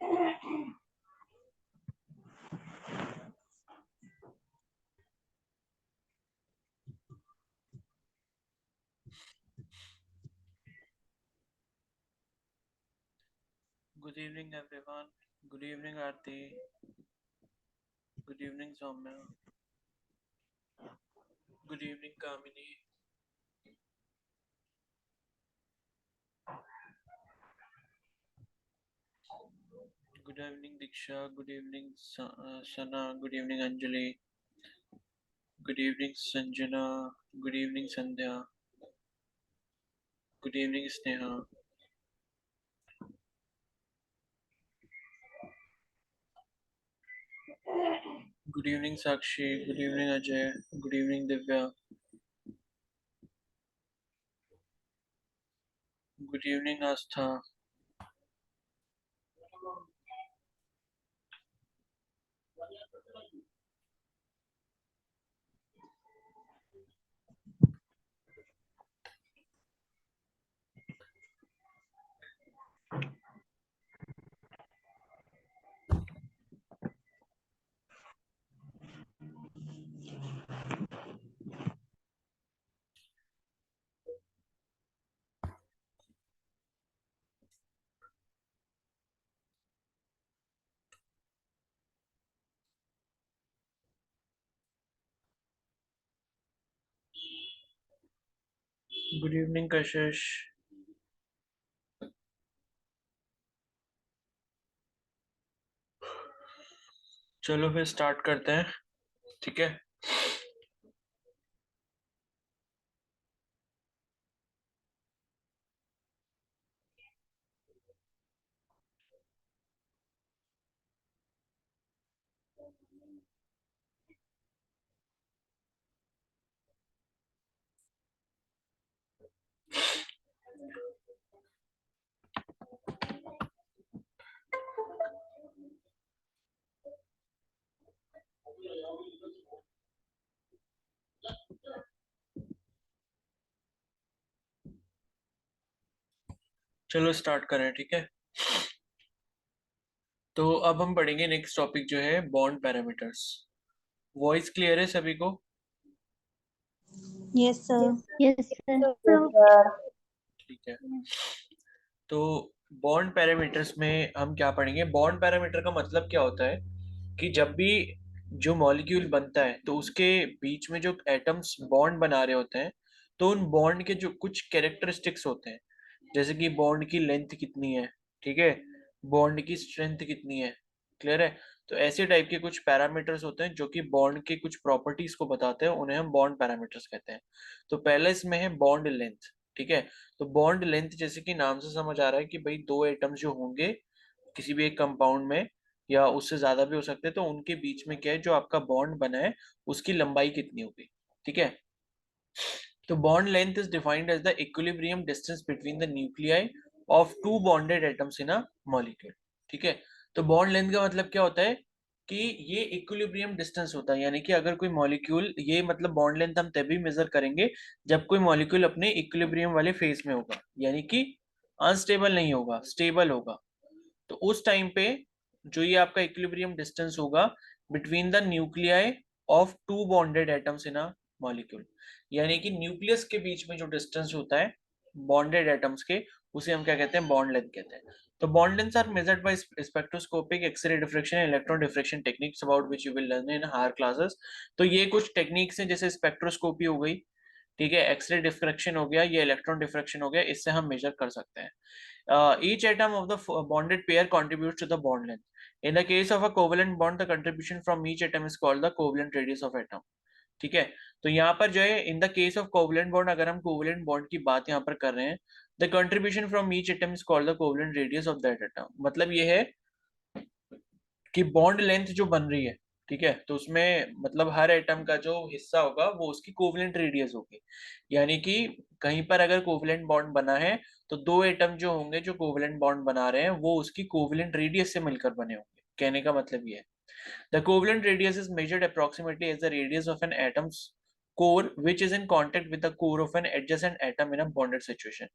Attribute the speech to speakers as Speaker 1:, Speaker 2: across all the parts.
Speaker 1: Good evening, everyone. Good evening, Aarti. Good evening, Soumya. Good evening, Kamini. Good evening, Diksha. Good evening, Sana. Good evening, Anjali. Good evening, Sanjana. Good evening, Sandhya. Good evening, Sneha. Good evening, Sakshi. Good evening, Ajay. Good evening, Divya. Good evening, Astha. Good evening, Kashish. चलो फिर start करते हैं, ठीक है। चलो start करें, ठीक है। तो अब हम पढ़ेंगे नेक्स्ट टॉपिक जो है बॉन्ड पैरामीटर्स। वॉइस क्लियर है सभी को?
Speaker 2: Yes, sir.
Speaker 3: Yes, sir.
Speaker 1: ठीक है। तो बॉन्ड पैरामीटर्स में हम क्या पढ़ेंगे? बॉन्ड पैरामीटर का मतलब क्या होता है कि जब भी जो मॉलिक्यूल बनता है तो उसके बीच में जो एटम्स बॉन्ड बना रहे होते हैं, तो उन बॉन्ड के जो कुछ कैरेक्टरिस्टिक्स होते हैं, जैसे कि बॉन्ड की लेंथ कितनी है, ठीक है, बॉन्ड की स्ट्रेंथ कितनी है, क्लियर है। तो ऐसे टाइप के कुछ पैरामीटर्स होते हैं जो कि बॉन्ड के कुछ प्रॉपर्टीज को बताते हैं, उन्हें हम बॉन्ड पैरामीटर्स कहते हैं। तो पहले इसमें है बॉन्ड लेंथ, ठीक है। तो बॉन्ड लेंथ जैसे कि नाम से समझ आ रहा है कि भाई दो एटम्स जो होंगे किसी भी एक कंपाउंड में, या उससे ज्यादा भी हो सकते हैं, तो उनके बीच में क्या है, जो आपका बॉन्ड बना है उसकी लंबाई कितनी होगी, ठीक है। तो bond length is defined as the equilibrium distance between the nuclei of two bonded atoms in a molecule, ठीक है। तो बॉन्ड लेंथ का मतलब क्या होता है कि ये इक्विलिब्रियम डिस्टेंस होता है, यानी कि अगर कोई मॉलिक्यूल, ये मतलब बॉन्ड लेंथ हम तभी मेजर करेंगे जब कोई मॉलिक्यूल अपने इक्विलिब्रियम वाले फेज में होगा, यानी कि अनस्टेबल नहीं होगा, स्टेबल होगा। तो उस टाइम पे जो ये आपका इक्विलिब्रियम डिस्टेंस होगा between the nuclei of two bonded atoms in a molecule, यानी कि न्यूक्लियस के बीच में जो डिस्टेंस होता है बॉन्डेड एटम्स के, उसे हम क्या कहते हैं, बॉन्ड लेंथ कहते हैं। तो bond lengths are measured by spectroscopic x ray diffraction and electron diffraction techniques about which you will learn in higher classes. तो ये कुछ टेक्निक्स हैं, जैसे स्पेक्ट्रोस्कोपी हो गई, ठीक है, एक्सरे डिफ्रेक्शन हो गया, ये इलेक्ट्रॉन डिफ्रेक्शन हो गया, इससे हम मेजर कर सकते हैं। Each atom of the bonded pair contributes to the bond length. In the case of a covalent bond, the contribution from each atom is called the covalent radius of atom. ठीक है। तो यहाँ पर जो है in the case of covalent bond, अगर हम covalent bond की बात यहाँ पर कर रहे हैं, the contribution from each atom is called the covalent radius of that atom. मतलब ये है कि बॉन्ड लेंथ जो बन रही है, ठीक है, तो उसमें मतलब हर एटम का जो हिस्सा होगा वो उसकी कोवलेंट रेडियस होगी। यानी कि कहीं पर अगर कोवलेंट बॉन्ड बना है तो दो एटम जो होंगे जो कोवलेंट बॉन्ड बना रहे हैं वो उसकी कोवलेंट रेडियस से मिलकर बने होंगे, कहने का मतलब ये है। The covalent radius is measured approximately as the radius of an atom's core which is in contact with the core of an adjacent atom in a bonded situation.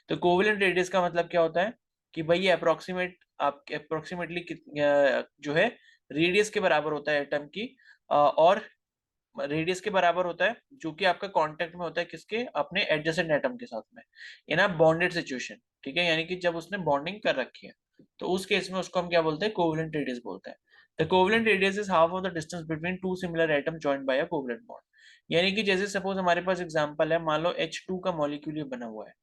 Speaker 1: तो कोवलेंट रेडियस का मतलब क्या होता है कि भाई ये अप्रोक्सीमेट आपके अप्रोक्सीमेटली जो है रेडियस के बराबर होता है एटम की, और रेडियस के बराबर होता है जो कि आपका कांटेक्ट में होता है किसके, अपने एडजेसेंट एटम के साथ में, इन अ बॉन्डेड सिचुएशन। ठीक है, यानी कि जब उसने बॉन्डिंग कर रखी है, तो उस केस में उसको हम क्या बोलते हैं, कोवेलेंट रेडियस बोलते हैं। The covalent radius is half of the distance between two similar atom joined by a covalent bond. यानी कि जैसे सपोज हमारे पास एग्जांपल है, मान लो H2 का मॉलिक्यूल ये बना हुआ है,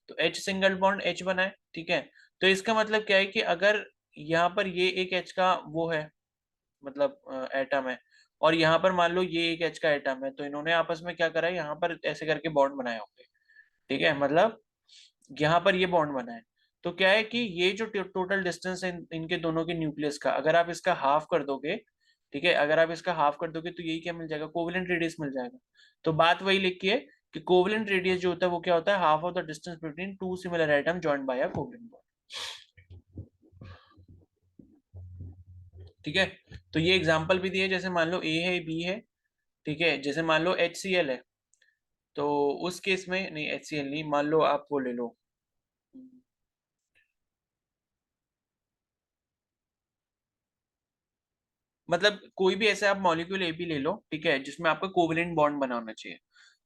Speaker 1: तो H सिंगल बॉन्ड H बना है, ठीक है। तो इसका मतलब क्या है कि अगर यहाँ पर ये एक H का वो है, मतलब एटम है, और यहाँ पर मान लो ये एक H का एटम है, तो इन्होंने आपस में क्या करा है, यहाँ पर ऐसे करके बॉन्ड बनाए होंगे। ठीक है, मतलब यहाँ पर ये बॉन्ड बना है। तो क्या है कि ये जो टोटल डिस्टेंस है इनके दोनों के न्यूक्लियस का, अगर आप इसका हाफ कर दोगे, ठीक है, अगर आप इसका हाफ कर दोगे तो यही क्या मिल जाएगा, कोवेलेंट रेडियस मिल जाएगा। तो बात वही लिखी है कि कोवेलेंट रेडियस जो होता है वो क्या होता है, half of the distance between two similar atom joined by a covalent bond. ठीक है, तो ये एग्जांपल भी दिए, जैसे मान लो ए है, बी है, ठीक है, जैसे मान लो HCl है, तो उस केस में नहीं, HCl नहीं, मान लो आप वो ले लो, मतलब कोई भी ऐसे आप मॉलिक्यूल ए बी ले लो, ठीक है, जिसमें आपका कोवेलेंट बॉन्ड बना होना चाहिए।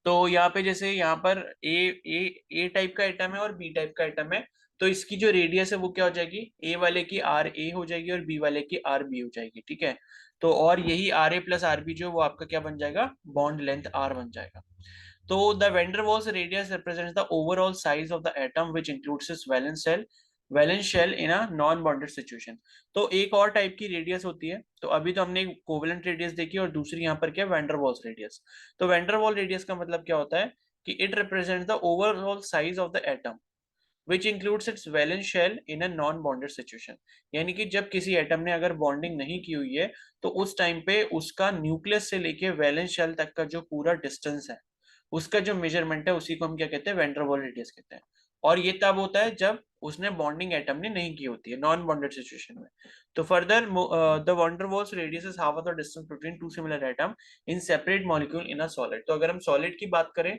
Speaker 1: तो यहाँ पे जैसे यहाँ पर ए टाइप का एटम है और बी टाइप का एटम है, तो इसकी जो रेडियस है वो क्या हो जाएगी, ए वाले की आर ए हो जाएगी और बी वाले की आर बी हो जाएगी। ठीक है, तो और यही R A plus R B जो वो आपका क्या बन जाएगा, बॉन्ड लेंथ आर बन जाएगा। तो the van der Waals radius represents the overall size of the atom which includes its valence shell in a non bonded situation. तो एक और टाइप की रेडियस होती है, तो अभी तो हमने कोवेलेंट रेडियस देखी, और दूसरी यहाँ पर क्या, वेंडर वॉल्स रेडियस। तो वेंडर वॉल रेडियस का मतलब क्या होता है कि it represents the overall size of the atom which includes its valence shell in a non bonded situation. यानी कि जब किसी एटम ने अगर बॉन्डिंग नहीं की हुई है, तो उस टाइम पे उसका न्यूक्लियस से लेके वैलेंस शेल तक का जो पूरा डिस्टेंस है, उसका जो मेजरमेंट है, उसी को हम क्या कहते हैं, वेंडर वॉल रेडियस कहते हैं। और ये तब होता है जब उसने बॉन्डिंग एटम ने नहीं की होती है, नॉन बॉन्डेड सिचुएशन में। तो further the wonder walls radius is half of the distance between two similar atom in separate molecule in a solid. तो अगर हम सॉलिड की बात करें,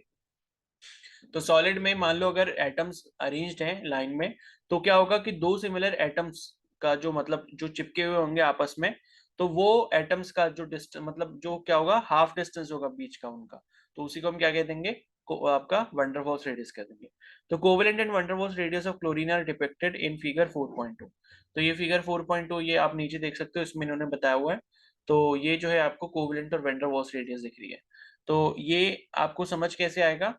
Speaker 1: तो सॉलिड में मान लो अगर एटम्स अरेंज्ड हैं लाइन में, तो क्या होगा कि दो सिमिलर एटम्स का जो मतलब जो चिपके हुए होंगे आपस में, तो वो एटम्स का जो डिस्टेंस, मतलब जो क्या होगा, हाफ डिस्टेंस होगा बीच का उनका, तो उसी को हम क्या कह देंगे, आपका वंडरवॉल्स रेडियस कह देंगे। तो covalent and van der Waals radius of chlorine are depicted in figure 4.2। तो ये फिगर 4.2 ये आप नीचे देख सकते हो, इसमें इन्होंने बताया हुआ है। तो ये जो है आपको कोवेलेंट और वंडरवॉल्स रेडियस दिख रही है। तो ये आपको समझ कैसे आएगा,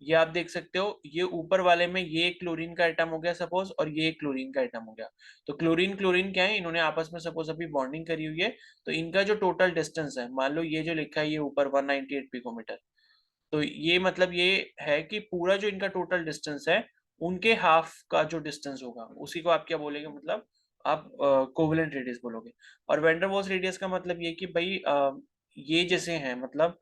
Speaker 1: ये आप देख सकते हो, ये ऊपर वाले में ये क्लोरीन का एटम हो गया सपोज, और ये क्लोरीन का एटम हो गया। तो क्लोरीन क्लोरीन क्या है, इन्होंने आपस में सपोज अभी बॉन्डिंग करी हुई है, तो इनका जो टोटल डिस्टेंस है, मान लो ये जो लिखा है ये ऊपर 198 पिकोमीटर, तो ये मतलब ये है कि पूरा जो इनका टोटल डिस्टेंस है, उनके हाफ का जो डिस्टेंस होगा, उसी को आप क्या बोलेंगे, मतलब आप कोवेलेंट रेडियस बोलोगे। और वेंडरवॉल्स रेडियस का मतलब ये कि भाई ये जैसे हैं, मतलब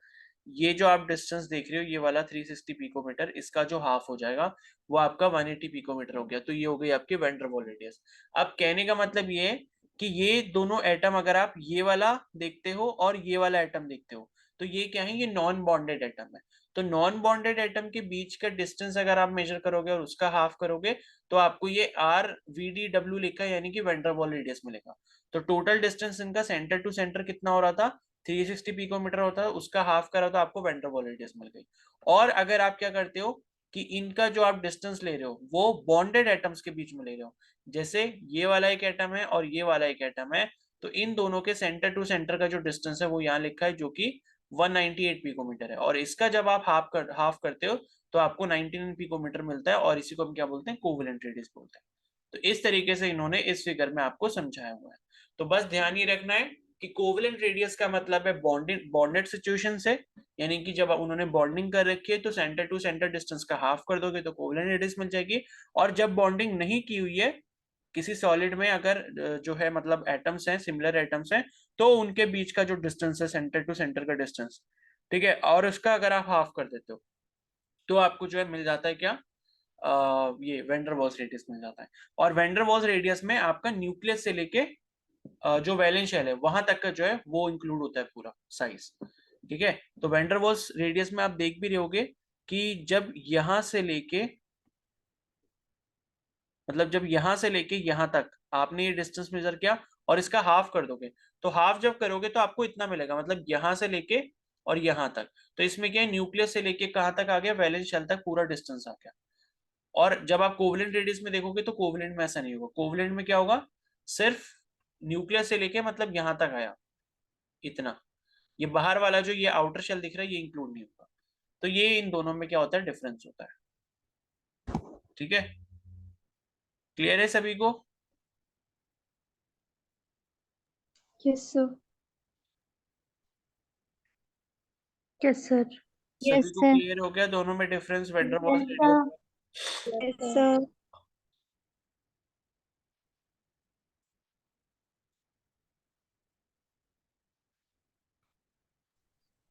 Speaker 1: ये जो आप डिस्टेंस देख रहे हो, ये वाला 360 पिकोमीटर, इसका जो हाफ हो जाएगा वो आपका 180 पिकोमीटर हो गया, तो ये हो गई आपकी वेंडरवॉल रेडियस। अब कहने का मतलब ये है कि ये दोनों एटम, अगर आप ये वाला देखते हो और ये वाला एटम देखते हो, तो ये क्या है, ये नॉन बॉन्डेड एटम है। तो नॉन बॉन्डेड एटम के बीच का डिस्टेंस अगर आप मेजर करोगे और उसका हाफ करोगे, तो आपको ये आर वी डी डब्ल्यू लिखा है, यानी कि वेंडरवॉल रेडियस मिलेगा। तो टोटल डिस्टेंस इनका सेंटर टू सेंटर कितना हो रहा था, 360 पिकोमीटर होता है, उसका हाफ करा तो आपको वेंडरवॉल रेडियस मिल गई। और अगर आप क्या करते हो कि इनका जो आप डिस्टेंस ले रहे हो वो बॉन्डेड एटम्स के बीच में ले रहे हो, जैसे ये वाला एक एटम है और ये वाला एक एटम है, तो इन दोनों के सेंटर टू सेंटर का जो डिस्टेंस है वो यहाँ लिखा है, जो कि 198 पिकोमीटर है, और इसका जब आप हाफ करते हो तो आपको 99 पिकोमीटर मिलता है, और इसी को हम क्या बोलते हैं, कोवेलेंट रेडियस बोलते हैं। तो इस तरीके से इन्होंने इस फिगर में आपको समझाया हुआ है। तो बस ध्यान ये रखना है कि कोवेलेंट रेडियस का मतलब है बॉन्डेड सिचुएशन से, यानी कि जब उन्होंने बॉन्डिंग कर रखी है तो सेंटर टू सेंटर डिस्टेंस का हाफ कर दोगे तो कोवेलेंट रेडियस मिल जाएगी। और जब बॉन्डिंग नहीं की हुई है किसी सॉलिड में, अगर जो है मतलब एटम्स हैं, सिमिलर एटम्स हैं, तो उनके बीच का जो डिस्टेंस है, सेंटर टू सेंटर का डिस्टेंस, ठीक है, और उसका अगर आप हाफ कर देते हो, तो आपको जो है मिल जाता है क्या, ये वेंडर वॉल्स रेडियस मिल जाता है। और वेंडर वॉल्स रेडियस में आपका न्यूक्लियस से लेके जो वैलेंस शेल है वहां तक का जो है वो इंक्लूड होता है पूरा साइज। ठीक है, तो वेंडर वॉल्स रेडियस में आप देख भी रहोगे कि जब यहां से लेके मतलब जब यहां से लेके यहां तक आपने ये डिस्टेंस मेजर किया और इसका हाफ कर दोगे, तो हाफ जब करोगे तो आपको इतना मिलेगा, मतलब यहां से लेके और यहां तक। तो इसमें क्या है, न्यूक्लियस से लेके कहां तक आ गया, वैलेंस शेल तक पूरा डिस्टेंस आ गया। और जब आप कोवलेंट रेडियस में देखोगे तो कोवलेंट में ऐसा नहीं होगा, कोवलेंट में क्या होगा, सिर्फ न्यूक्लियस से लेके मतलब यहां तक आया इतना, ये बाहर वाला जो ये आउटर शेल दिख रहा है ये इंक्लूड नहीं होगा। तो ये इन दोनों में क्या होता है, डिफरेंस होता है। ठीक है, क्लियर है सभी को?
Speaker 2: Yes sir. Yes sir.
Speaker 1: सभी
Speaker 3: यस
Speaker 1: को
Speaker 3: सर।
Speaker 1: क्लियर हो गया दोनों में difference van der Waals
Speaker 3: yes
Speaker 1: radius?
Speaker 3: Sir.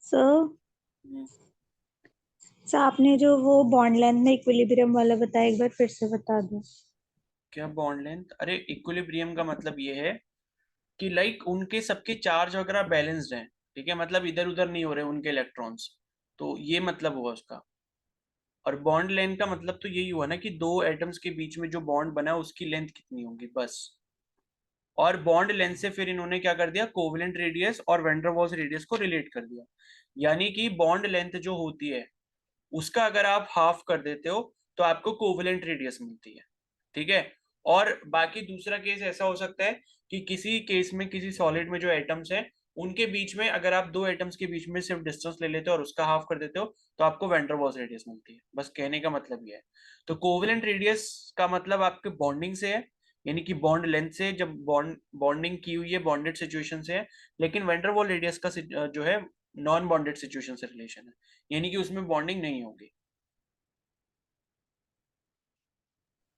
Speaker 3: Sir, sir आपने जो वो बॉन्ड लेंथ में इक्विलिब्रियम वाला बताया, एक बार फिर से बता दो।
Speaker 1: क्या बॉन्ड लेंथ? अरे इक्विलिब्रियम का मतलब ये है कि लाइक उनके सबके चार्ज वगैरह बैलेंस्ड हैं, ठीक है, मतलब इधर उधर नहीं हो रहे उनके इलेक्ट्रॉन्स, तो ये मतलब हुआ उसका। और बॉन्ड लेंथ का मतलब तो यही हुआ ना कि दो एटम्स के बीच में जो बॉन्ड बना है उसकी लेंथ कितनी होगी, बस। और बॉन्ड लेंथ से फिर इन्होंने क्या कर दिया, कोवलेंट रेडियस और वैन डेर वाल्स रेडियस को रिलेट कर दिया। यानी कि बॉन्ड लेंथ जो होती है उसका अगर आप हाफ कर देते हो तो आपको कोवलेंट रेडियस मिलती है। ठीक है। और बाकी दूसरा केस ऐसा हो सकता है कि किसी केस में किसी सॉलिड में जो एटम्स है उनके बीच में अगर आप दो एटम्स के बीच में सिर्फ डिस्टेंस ले लेते हो और उसका हाफ कर देते हो तो आपको वैन डेर वाल्स रेडियस मिलती है। बस कहने का मतलब ये है। तो कोवलेंट रेडियस का मतलब आपके बॉन्डिंग से है, यानी कि बॉन्ड लेंथ से, जब बॉन्डिंग की हुई है बॉन्डेड सिचुएशन से है। लेकिन वैन डेर वाल रेडियस का जो है नॉन बॉन्डेड सिचुएशन से रिलेशन है, यानी कि उसमें बॉन्डिंग नहीं होगी।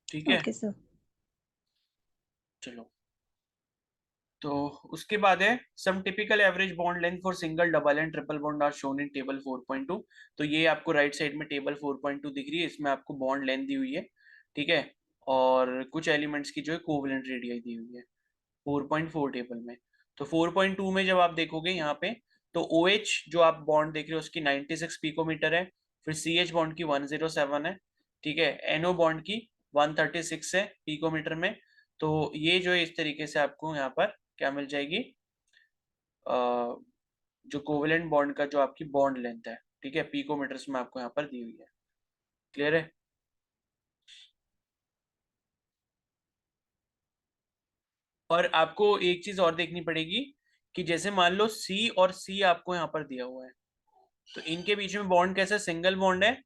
Speaker 1: ठीक है,
Speaker 2: ओके सर।
Speaker 1: चलो। तो उसके बाद है some typical average bond length for single double and triple bond are shown in table 4.2। तो ये आपको राइट साइड में टेबल 4.2 दिख रही है, इसमें आपको बॉन्ड लेंथ दी हुई है। ठीक है। और कुछ एलिमेंट्स की जो है कोवलेंट रेडियस दी हुई है 4.4 टेबल में। तो 4.2 में जब आप देखोगे यहाँ पे, तो ओ एच जो आप बॉन्ड देख रहे हो उसकी 96 पिकोमीटर है, फिर सी एच बॉन्ड की 107 है, ठीक है, एनओ बॉन्ड की 136 है पिकोमीटर में। तो ये जो है इस तरीके से आपको यहाँ पर क्या मिल जाएगी, जो कोवेलेंट बॉन्ड का जो आपकी बॉन्ड लेंथ है, ठीक है, पिकोमीटर्स में आपको यहाँ पर दी हुई है। क्लियर है? और आपको एक चीज और देखनी पड़ेगी कि जैसे मान लो सी और सी आपको यहाँ पर दिया हुआ है, तो इनके बीच में बॉन्ड कैसे, सिंगल बॉन्ड है,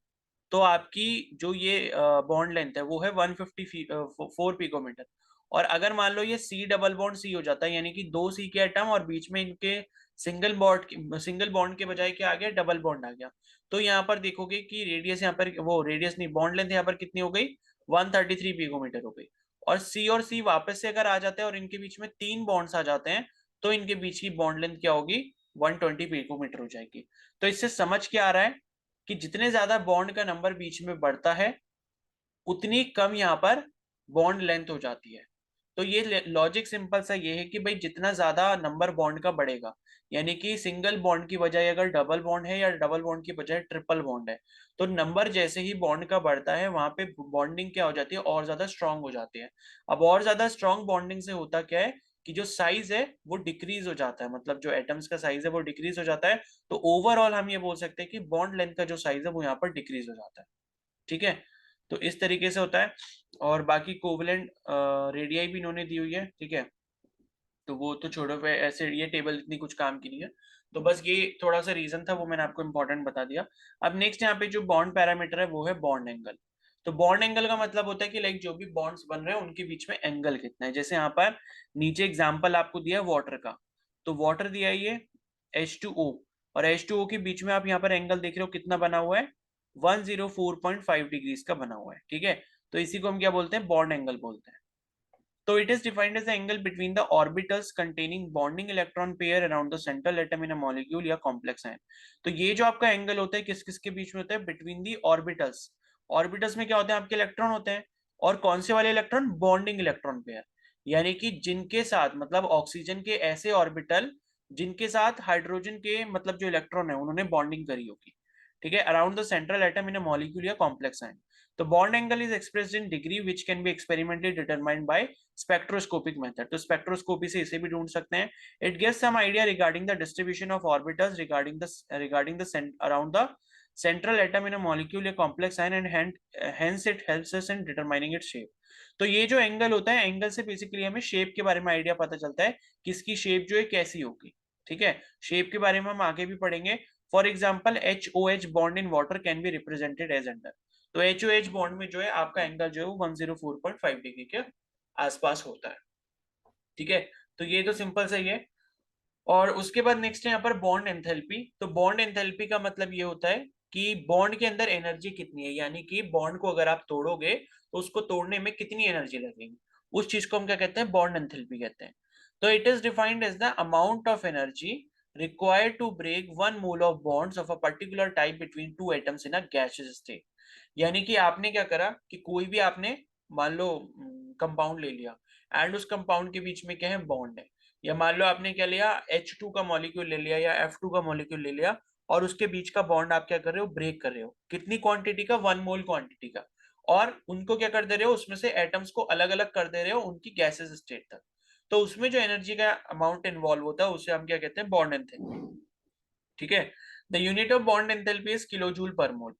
Speaker 1: तो आपकी जो ये बॉन्ड लेंथ है वो है 154 पिकोमीटर। और अगर मान लो ये सी डबल बॉन्ड सी हो जाता है, यानी कि दो सी के एटम और बीच में इनके सिंगल बॉन्ड के बजाय क्या आ गया, डबल बॉन्ड आ गया, तो यहाँ पर देखोगे कि रेडियस यहाँ पर, वो रेडियस नहीं, बॉन्ड लेंथ यहाँ पर कितनी हो गई, 133 पिकोमीटर हो गई। और सी और सी वापस से अगर आ जाते हैं और इनके बीच में तीन बॉन्ड्स आ जाते हैं, तो इनके बीच की बॉन्ड लेंथ क्या होगी, 120 पिकोमीटर हो जाएगी। तो इससे समझ क्या आ रहा है कि जितने ज्यादा बॉन्ड का नंबर बीच में बढ़ता है उतनी कम यहाँ पर बॉन्ड लेंथ हो जाती है। तो ये लॉजिक सिंपल सा ये है कि भाई जितना ज्यादा नंबर बॉन्ड का बढ़ेगा, यानी कि सिंगल बॉन्ड की बजाय अगर डबल बॉन्ड है या डबल बॉन्ड की बजाय ट्रिपल बॉन्ड है, तो नंबर जैसे ही बॉन्ड का बढ़ता है वहां पे बॉन्डिंग क्या हो जाती है, और ज्यादा स्ट्रांग हो जाती है। अब और ज्यादा स्ट्रांग बॉन्डिंग से होता क्या है कि जो साइज है वो डिक्रीज हो जाता है, मतलब जो एटम्स का साइज है वो डिक्रीज हो जाता है। तो ओवरऑल हम ये बोल सकते हैं कि बॉन्ड लेंथ का जो साइज है वो यहाँ पर डिक्रीज हो जाता है। ठीक है। तो इस तरीके से होता है। और बाकी कोवलेंट रेडियाई भी इन्होंने दी हुई है, ठीक है, तो वो तो छोड़ो पे, ऐसे ये टेबल इतनी कुछ काम की नहीं है। तो बस ये थोड़ा सा रीजन था, वो मैंने आपको इंपॉर्टेंट बता दिया। अब नेक्स्ट यहाँ पे जो बॉन्ड पैरामीटर है वो है बॉन्ड एंगल। तो बॉन्ड एंगल का मतलब होता है कि लाइक जो भी बॉन्ड्स बन रहे हैं उनके बीच में एंगल कितना है। जैसे यहाँ पर नीचे एग्जाम्पल आपको दिया है वाटर का, तो वाटर दिया है ये H2O, और H2O के बीच में आप यहाँ पर एंगल देख रहे हो कितना बना हुआ है, 104.5 डिग्रीज का बना हुआ है। ठीक है। तो इसी को हम क्या बोलते हैं, बॉन्ड एंगल बोलते हैं। So it is defined as the angle between the orbitals containing bonding electron pair around the central atom in a molecule या complex ion। तो ये जो आपका एंगल होता है किस किस के बीच में होता है, बिटवीन दी ऑर्बिटल्स। ऑर्बिटल्स में क्या होते हैं, आपके इलेक्ट्रॉन होते हैं। और कौन से वाले इलेक्ट्रॉन, बॉन्डिंग इलेक्ट्रॉन पेयर, यानी कि जिनके साथ, मतलब ऑक्सीजन के ऐसे ऑर्बिटल जिनके साथ हाइड्रोजन के मतलब जो इलेक्ट्रॉन है उन्होंने बॉन्डिंग करी होगी। ठीक है, around the central atom in a molecule या कॉम्प्लेक्स आयन। तो bond angle is expressed in degree which can be experimentally determined by spectroscopic method. तो स्पेक्ट्रोस्कोपी से इसे भी ढूंढ सकते हैं। It gives some idea regarding the distribution of orbitals regarding the around the central atom in a molecule a complex ion and hence it helps us in determining its shape। तो ये जो angle होता है, angle से basically हमें shape के बारे में आइडिया पता चलता है कि इसकी शेप जो है कैसी होगी। ठीक है, शेप के बारे में हम आगे भी पढ़ेंगे। For example HOH bond in water can be represented as under. तो HOH बॉन्ड में जो है आपका एंगल जो है वो 104.5 डिग्री के आसपास होता है। ठीक है, तो ये तो सिंपल सही है। और उसके बाद नेक्स्ट है यहाँ पर बॉन्ड एंथैल्पी। तो बॉन्ड एंथैल्पी का मतलब ये होता है कि बॉन्ड के अंदर एनर्जी कितनी है, यानी कि बॉन्ड को अगर आप तोड़ोगे तो उसको तोड़ने में कितनी एनर्जी लगेगी, उस चीज को हम क्या कहते हैं, बॉन्ड एंथैल्पी कहते हैं। तो it is defined as the amount of energy required to break 1 mole of bonds of a particular type between two atoms in a gaseous state। यानी कि आपने क्या करा कि कोई भी आपने मान लो कंपाउंड ले लिया एंड उस कंपाउंड के बीच में क्या है, बॉन्ड है। या मान लो आपने क्या लिया, H2 का मॉलिक्यूल ले लिया या F2 का मॉलिक्यूल ले लिया और उसके बीच का बॉन्ड आप क्या कर रहे हो, ब्रेक कर रहे हो। कितनी क्वांटिटी का, 1 मोल क्वांटिटी का। और उनको क्या कर दे रहे हो, उसमें से एटम्स को अलग अलग कर दे रहे हो उनकी गैसेस स्टेट तक। तो उसमें जो एनर्जी का अमाउंट इन्वॉल्व होता है उसे हम क्या कहते हैं, बॉन्ड एंथैल्पी। ठीक है, the unit of bond enthalpy is kilo joule per mole.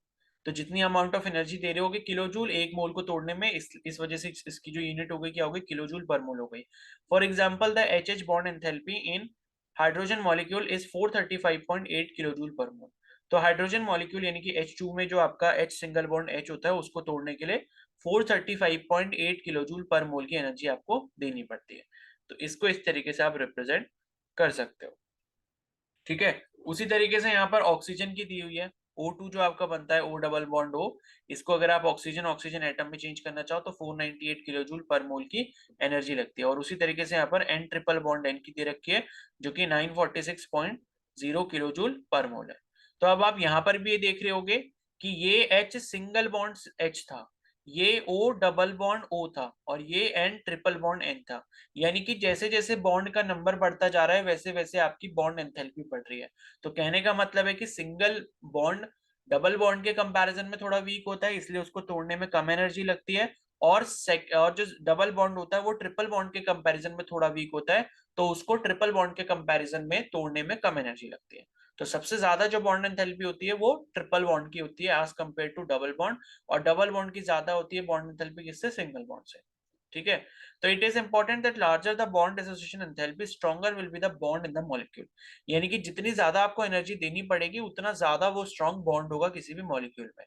Speaker 1: तो जितनी अमाउंट ऑफ एनर्जी दे रहे होगे किलो जूल 1 मोल को तोड़ने में, इस वजह से इसकी जो यूनिट हो गई क्या हो गई, किलो जूल पर मोल हो गई। For example the HH bond enthalpy in hydrogen molecule is 435.8 kilo joule per mole. तो हाइड्रोजन मॉलिक्यूल यानी कि H2 में जो आपका H सिंगल बॉन्ड H होता है उसको तोड़ने के लिए 435.8 किलो जूल पर मोल की एनर्जी आपको देनी पड़ती है। तो इसको इस तरीके से आप रिप्रेजेंट कर सकते हो। ठीक है, उसी तरीके से यहाँ पर ऑक्सीजन की दी हुई है। O2 जो आपका बनता है O डबल बॉन्ड O, इसको अगर आप ऑक्सीजन ऑक्सीजन एटम में चेंज करना चाहो तो 498 किलो जूल पर मोल की एनर्जी लगती है। और उसी तरीके से यहाँ पर N ट्रिपल बॉन्ड N की दे रखी है जो कि 946.0 किलो जूल पर मोल है। तो अब आप यहाँ पर भी ये देख रहे होगे कि ये H सिंगल बॉन्ड H था, ये O डबल बॉन्ड O था और ये N ट्रिपल बॉन्ड N था। यानी कि जैसे जैसे बॉन्ड का नंबर बढ़ता जा रहा है वैसे वैसे आपकी बॉन्ड एंथैल्पी बढ़ रही है। तो कहने का मतलब है कि सिंगल बॉन्ड डबल बॉन्ड के कंपैरिजन में थोड़ा वीक होता है, इसलिए उसको तोड़ने में कम एनर्जी लगती है। और जो डबल बॉन्ड होता है वो ट्रिपल बॉन्ड के कंपैरिजन में थोड़ा वीक होता है, तो उसको ट्रिपल बॉन्ड के कंपैरिजन में तोड़ने में कम एनर्जी लगती है। तो सबसे ज्यादा जो बॉन्ड एंथैल्पी होती है वो ट्रिपल बॉन्ड की होती है as compare to double bond. और डबल बॉन्ड की ज्यादा होती है बॉन्ड एंथैल्पी किससे, सिंगल बॉन्ड से। ठीक है, तो it is important that larger the bond association enthalpy stronger will be the bond in the molecule. यानी कि जितनी ज्यादा आपको एनर्जी देनी पड़ेगी उतना ज्यादा वो स्ट्रॉन्ग बॉन्ड होगा किसी भी मॉलिक्यूल में।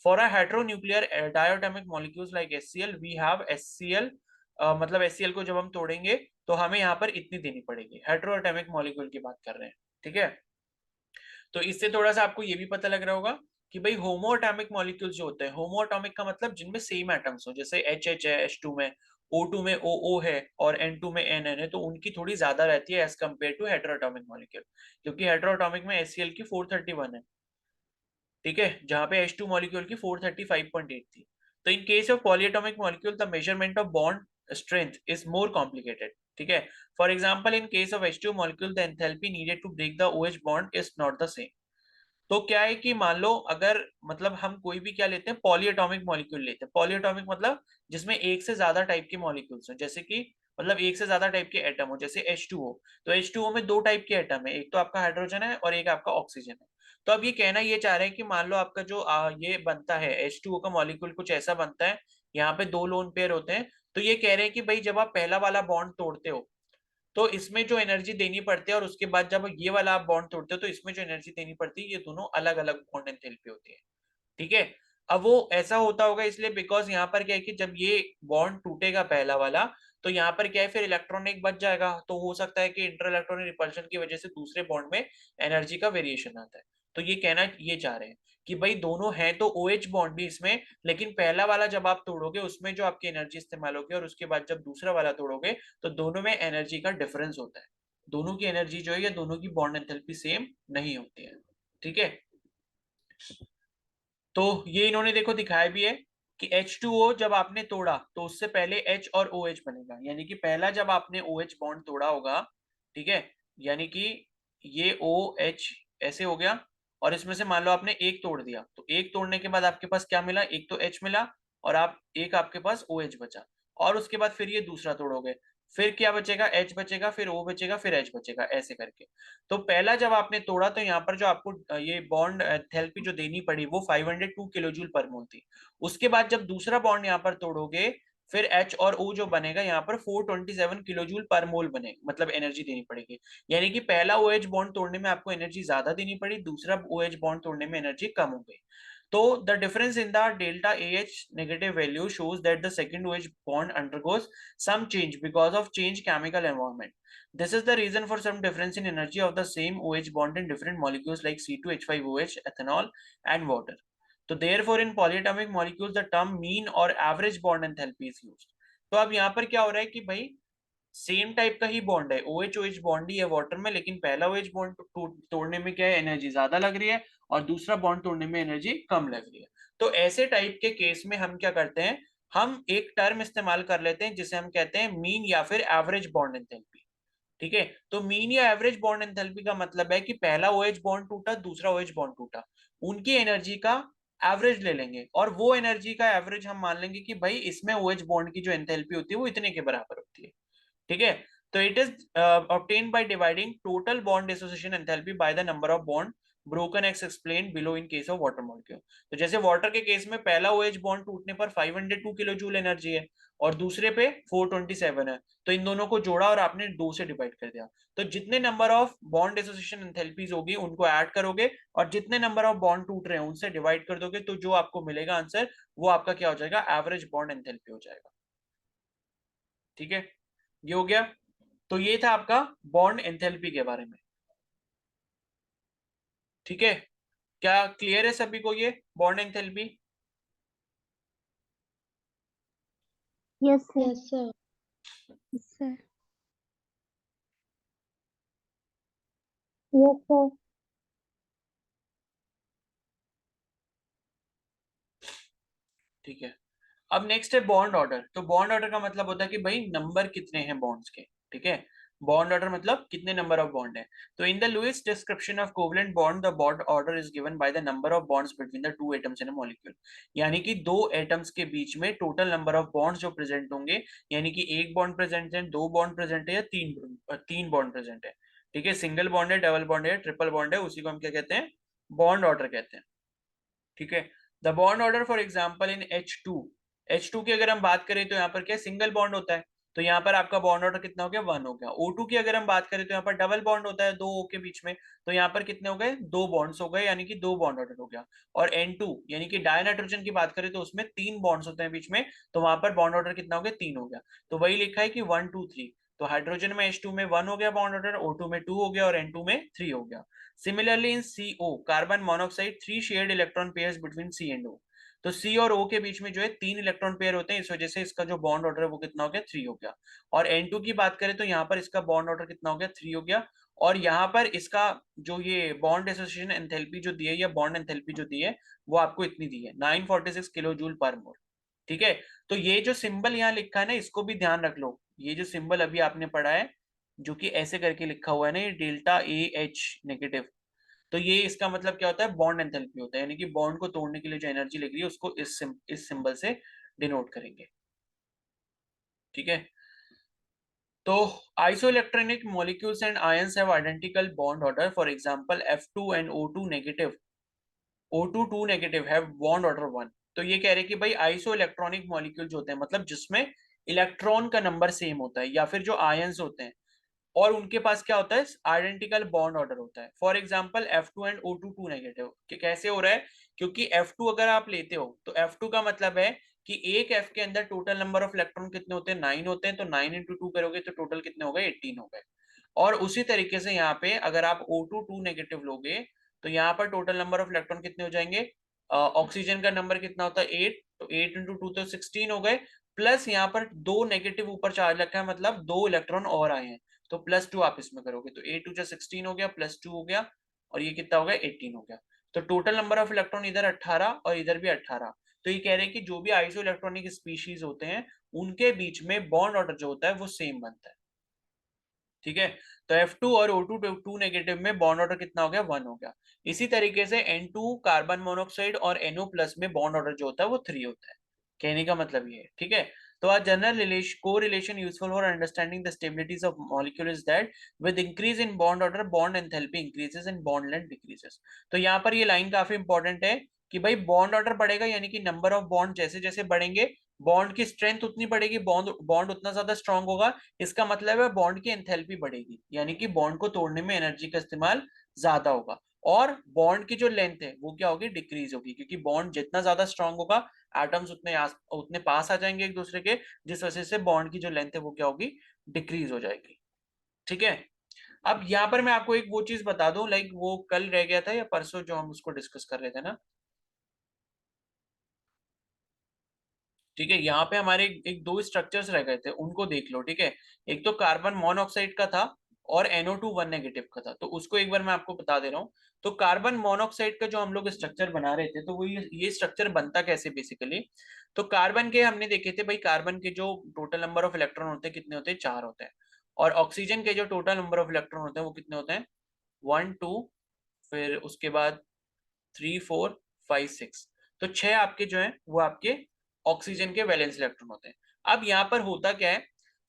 Speaker 1: For a heteronuclear diatomic molecules like HCl we have HCl, मतलब HCl को जब हम तोड़ेंगे तो हमें यहाँ पर इतनी देनी पड़ेगी। हेटेरोएटॉमिक मॉलिक्यूल की बात कर रहे हैं। ठीक है, तो इससे थोड़ा सा आपको ये भी पता लग रहा होगा कि भाई होमोएटॉमिक मॉलिक्यूल्स जो होते हैं, होमोएटॉमिक का मतलब जिनमें सेम एटम्स हो, जैसे HH है H2 में, O2 में OO है और N2 में NN है, तो उनकी थोड़ी ज्यादा रहती है एज कम्पेयर टू हेटेरोएटॉमिक मॉलिक्यूल। क्योंकि हेटेरोएटॉमिक में HCl की 431 है, ठीक है, जहां पे H2 मॉलिक्यूल की 435.8 थी। तो in case of polyatomic molecule the measurement of bond strength is more complicated. ठीक है, for example in case of H2 molecule the enthalpy needed to break the OH bond is not the same. तो क्या है कि मान लो अगर मतलब हम कोई भी क्या लेते हैं, पॉलीएटॉमिक मॉलिक्यूल लेते हैं। पॉलीएटॉमिक मतलब जिसमें एक से ज्यादा टाइप के मॉलिक्यूल्स हो, जैसे कि मतलब एक से ज्यादा टाइप के एटम हो, जैसे H2O। तो H2O में दो टाइप के एटम है, एक तो आपका हाइड्रोजन है और एक आपका ऑक्सीजन है। तो अब ये कहना ये चाह रहे हैं कि मान लो आपका जो ये बनता है H2O का मॉलिक्यूल कुछ ऐसा बनता है, यहाँ पे दो लोन पेयर होते हैं। तो ये कह रहे हैं कि भाई जब आप पहला वाला बॉन्ड तोड़ते हो तो इसमें जो एनर्जी देनी पड़ती है और उसके बाद जब ये वाला आप बॉन्ड तोड़ते हो तो इसमें जो एनर्जी देनी पड़ती है, ये दोनों अलग अलग बॉन्ड एंथैल्पी होती है। ठीक है, अब वो ऐसा होता होगा इसलिए बिकॉज यहाँ पर क्या है कि जब ये बॉन्ड टूटेगा पहला वाला, तो यहाँ पर क्या है फिर इलेक्ट्रॉन एक बच जाएगा, तो हो सकता है कि इंटर इलेक्ट्रॉनिक रिपल्शन की वजह से दूसरे बॉन्ड में एनर्जी का वेरिएशन आता है। तो ये कहना ये चाह रहे हैं कि भाई दोनों हैं तो OH बॉन्ड भी इसमें, लेकिन पहला वाला जब आप तोड़ोगे उसमें जो आपकी एनर्जी इस्तेमाल होगी और उसके बाद जब दूसरा वाला तोड़ोगे तो दोनों में एनर्जी का डिफरेंस होता है। दोनों की एनर्जी जो है या दोनों की बॉन्ड एंथैल्पी सेम नहीं होती है। ठीक है, तो ये इन्होंने देखो दिखाया भी है कि H2O जब आपने तोड़ा तो उससे पहले H और OH बनेगा, यानी कि पहला जब आपने OH बॉन्ड तोड़ा होगा, ठीक है, यानी कि ये OH ऐसे हो गया और इसमें से मान लो आपने एक तोड़ दिया, तो एक तोड़ने के बाद आपके पास क्या मिला, एक तो H मिला और आपके पास OH बचा, और उसके बाद फिर ये दूसरा तोड़ोगे, फिर क्या बचेगा, H बचेगा, फिर O बचेगा, फिर H बचेगा, ऐसे करके। तो पहला जब आपने तोड़ा तो यहाँ पर जो आपको ये बॉन्ड एंथैल्पी जो देनी पड़ी वो 502 किलो जूल पर मोल थी। उसके बाद जब दूसरा बॉन्ड यहाँ पर तोड़ोगे, फिर H और O जो बनेगा यहाँ पर 427 किलो जूल पर मोल बने, मतलब एनर्जी देनी पड़ेगी। यानी कि पहला OH बॉन्ड तोड़ने में आपको एनर्जी ज्यादा देनी पड़ी, दूसरा OH बॉन्ड तोड़ने में एनर्जी कम हो गई। तो the difference in the delta AH negative value shows that the second OH bond undergoes some change because of change chemical environment. This is the reason for some difference in energy of the same OH bond in different molecules like C2H5OH, ethanol, and water. So therefore in polyatomic molecules the term mean or average bond enthalpy is used. तो अब यहाँ पर क्या हो रहा है कि भाई सेम टाइप का ही बॉन्ड है, OH OH बॉन्ड ही है वाटर में, लेकिन पहला OH बॉन्ड तोड़ने में क्या है, एनर्जी ज्यादा लग रही है, और दूसरा बॉन्ड तोड़ने में एनर्जी कम लग रही है। तो ऐसे टाइप के केस में हम क्या करते हैं, हम एक टर्म इस्तेमाल कर लेते हैं जिसे हम कहते हैं मीन या फिर एवरेज बॉन्ड एंथैल्पी। ठीक है, तो मीन या एवरेज बॉन्ड एंथैल्पी का मतलब है कि पहला OH बॉन्ड टूटा, दूसरा OH बॉन्ड टूटा, उनकी एनर्जी का एवरेज ले लेंगे, और वो एनर्जी का एवरेज हम मान लेंगे कि भाई इसमें OH बॉन्ड की जो एंथैल्पी होती है वो इतने के बराबर होती है। ठीक है, तो it is obtained by dividing total bond dissociation enthalpy by the number of bond broken as explained below in case of water molecule। तो जैसे वाटर के केस में पहला OH बॉन्ड टूटने पर 502 किलो जूल एनर्जी है और दूसरे पे 427 है, तो इन दोनों को जोड़ा और आपने 2 से डिवाइड कर दिया, तो जितने number of bond dissociation enthalpies होगी उनको ऐड करोगे और जितने नंबर ऑफ बॉन्ड टूट रहे हैं उनसे डिवाइड कर दोगे, तो जो आपको मिलेगा आंसर वो आपका क्या हो जाएगा, एवरेज बॉन्ड एंथैल्पी हो जाएगा। ठीक है, ये हो गया। तो ये था आपका बॉन्ड एंथैल्पी के बारे में। ठीक है, क्या क्लियर है सभी को ये bond enthalpy?
Speaker 2: Yes sir.
Speaker 4: Yes sir.
Speaker 3: Sir.
Speaker 2: Yes sir.
Speaker 1: ठीक है, अब नेक्स्ट है बॉन्ड ऑर्डर। तो बॉन्ड ऑर्डर का मतलब होता है कि भाई नंबर कितने हैं बॉन्ड्स के। ठीक है, बॉन्ड ऑर्डर मतलब कितने नंबर ऑफ बॉन्ड है। तो in the Lewis description of covalent bond the bond order is given by the number of bonds between the two atoms in a molecule. यानी कि दो एटम्स के बीच में टोटल नंबर ऑफ बॉन्ड्स जो present होंगे, यानी कि एक बॉन्ड प्रेजेंट है, दो बॉन्ड प्रेजेंट है, या तीन बॉन्ड प्रेजेंट है। ठीक है, सिंगल बॉन्ड है, डबल बॉन्ड है, ट्रिपल बॉन्ड है, उसी को हम क्या कहते हैं, बॉन्ड ऑर्डर कहते हैं। ठीक है, the bond order for example in H2 की अगर हम बात करें तो यहाँ पर क्या सिंगल बॉन्ड होता है, तो यहाँ पर आपका बॉन्ड ऑर्डर कितना हो गया, 1 हो गया। O2 की अगर हम बात करें तो यहाँ पर डबल बॉन्ड होता है दो O के बीच में, तो यहाँ पर कितने हो गए, दो बॉन्ड्स हो गए, यानी कि दो बॉन्ड ऑर्डर हो गया। और N2 यानी कि डाई नाइट्रोजन की बात करें तो उसमें तीन बॉन्ड्स होते हैं बीच में, तो वहां पर बॉन्ड ऑर्डर कितना हो गया, 3 हो गया। तो वही लिखा है कि 1 2 3, तो हाइड्रोजन में H2 में 1 हो गया बॉन्ड ऑर्डर, O2 में 2 हो गया, और N2 में 3 हो गया। Similarly in CO carbon monoxide 3 shared electron pairs between C and O। तो C और O के बीच में जो है 3 इलेक्ट्रॉन पेयर होते हैं, इस वजह से इसका जो बॉन्ड ऑर्डर है वो कितना हो गया, 3 हो गया। और N2 की बात करें तो यहाँ पर इसका बॉन्ड ऑर्डर कितना हो गया, 3 हो गया। और यहाँ पर इसका जो ये बॉन्ड एसोसिएशन एंथैल्पी जो दी है या बॉन्ड एंथैल्पी जो दी है वो आपको इतनी दी है, 946 किलो जूल पर मोल। ठीक है, तो ये जो सिंबल यहाँ लिखा है ना, इसको भी ध्यान रख लो। ये जो सिंबल अभी आपने पढ़ा है जो कि ऐसे करके लिखा हुआ है ना, ये डेल्टा AH नेगेटिव, तो ये इसका मतलब क्या होता है, बॉन्ड एंथैल्पी होता है, यानी कि बॉन्ड को तोड़ने के लिए जो एनर्जी लग रही है उसको इस सिंबल से डिनोट करेंगे। ठीक है, तो isoelectronic molecules and ions have identical bond order, for example F2 and O2 negative, O2 2 negative have bond order 1। तो ये कह रहे हैं कि भाई आइसो इलेक्ट्रॉनिक मॉलिक्यूल जो होते हैं, मतलब जिसमें इलेक्ट्रॉन का नंबर सेम होता है, या फिर जो आयंस होते हैं और उनके पास क्या होता है, आइडेंटिकल बॉन्ड ऑर्डर होता है। For example F2 and O2 2 negative, कैसे हो रहा है, क्योंकि F2 अगर आप लेते हो तो F2 का मतलब है कि एक F के अंदर टोटल नंबर ऑफ इलेक्ट्रॉन कितने होते हैं, 9 होते हैं, तो 9 इंटू 2 करोगे तो टोटल कितने हो गए, 18 हो गए। और उसी तरीके से यहाँ पे अगर आप O2 2 नेगेटिव लोगे तो यहाँ पर टोटल नंबर ऑफ इलेक्ट्रॉन कितने हो जाएंगे, ऑक्सीजन का नंबर कितना होता है 8, तो 8 इंटू 2 तो 16 हो गए, प्लस यहाँ पर दो नेगेटिव ऊपर चार्ज रखा है, मतलब दो इलेक्ट्रॉन और आए हैं, तो +2 आप इसमें करोगे, तो 8 2 16 हो गया, +2 हो गया, और ये कितना हो गया, 18 हो गया। तो टोटल नंबर ऑफ इलेक्ट्रॉन इधर 18 और इधर भी 18। तो ये कह रहे हैं कि जो भी आइसो इलेक्ट्रॉनिक स्पीशीज होते हैं उनके बीच में बॉन्ड ऑर्डर जो होता है वो सेम बनता है। ठीक है। तो F2 और O2 टू नेगेटिव में बॉन्ड ऑर्डर कितना हो गया, 1 हो गया। इसी तरीके से N2 कार्बन मोनोऑक्साइड और NO प्लस में बॉन्ड ऑर्डर जो होता है वो 3 होता है। कहने का मतलब ये है, ठीक है। तो a general relation correlation useful for understanding the stabilities of molecule is that with increase in bond order bond enthalpy increases and bond length decreases। तो यहाँ पर ये लाइन काफी इंपॉर्टेंट है कि भाई बॉन्ड ऑर्डर बढ़ेगा यानी कि नंबर ऑफ बॉन्ड जैसे जैसे बढ़ेंगे बॉन्ड की स्ट्रेंथ उतनी बढ़ेगी, बॉन्ड बॉन्ड उतना ज्यादा स्ट्रांग होगा। इसका मतलब है बॉन्ड की एंथैल्पी बढ़ेगी यानी कि बॉन्ड को तोड़ने में एनर्जी का इस्तेमाल ज्यादा होगा। और बॉन्ड की जो लेंथ है वो क्या होगी, डिक्रीज होगी, क्योंकि बॉन्ड जितना ज्यादा स्ट्रांग होगा एटम्स उतने पास आ जाएंगे एक दूसरे के, जिस वजह से बॉन्ड की जो लेंथ है वो क्या होगी, डिक्रीज हो जाएगी। ठीक है। अब यहाँ पर मैं आपको एक वो चीज बता दूं, लाइक वो कल रह गया था या परसों जो हम उसको डिस्कस कर रहे थे ना, ठीक है। यहाँ पे हमारे एक दो स्ट्रक्चर्स रह गए थे, उनको देख लो, ठीक है। एक तो कार्बन मोनोऑक्साइड का था और NO2 1 नेगेटिव का था, तो उसको एक बार मैं आपको बता दे रहा हूँ। तो कार्बन मोनोऑक्साइड का जो हम लोग स्ट्रक्चर बना रहे थे, तो वो ये स्ट्रक्चर बनता कैसे बेसिकली। तो कार्बन के हमने देखे थे भाई, कार्बन के जो टोटल नंबर ऑफ इलेक्ट्रॉन होते हैं कितने होते हैं, 4 होते हैं। और ऑक्सीजन के जो टोटल नंबर ऑफ इलेक्ट्रॉन होते हैं वो कितने होते हैं, 1 2, फिर उसके बाद 3 4 5 6। तो 6 आपके जो है वो आपके ऑक्सीजन के वैलेंस इलेक्ट्रॉन होते हैं। अब यहाँ पर होता क्या है